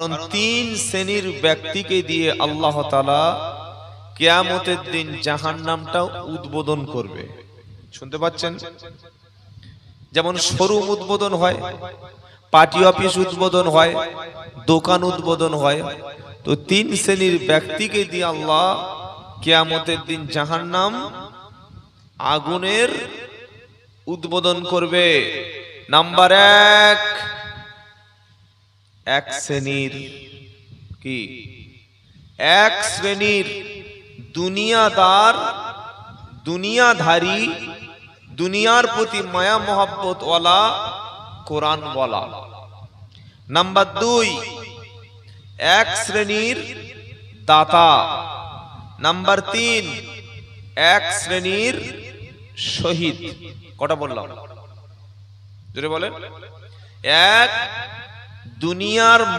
কারণ তিন শ্রেণীর ব্যক্তিকে দিয়ে আল্লাহ তাআলা কিয়ামতের দিন জাহান্নামটাও উদ্বোধন করবে। শুনতে পাচ্ছেন? যেমন শোরুম উদ্বোধন হয়, পার্টি অফিস উদ্বোধন হয়, দোকান উদ্বোধন হয়, তো তিন শ্রেণীর ব্যক্তিকে দিয়ে আল্লাহ কিয়ামতের দিন জাহান্নাম আগুনের উদ্বোধন করবে। নাম্বার এক শ্রেণীর কি? এক শ্রেণীর দুনিয়াধারী, দুনিয়ার প্রতি মায়া মোহাব্বত ওয়ালা, কোরআন ওয়ালা। নাম্বার দুই, এক শ্রেণীর দাতা। নাম্বার তিন, এক শ্রেণীর শহীদ। কটা বললাম? জোরে বলেন। এক, দুনিয়ার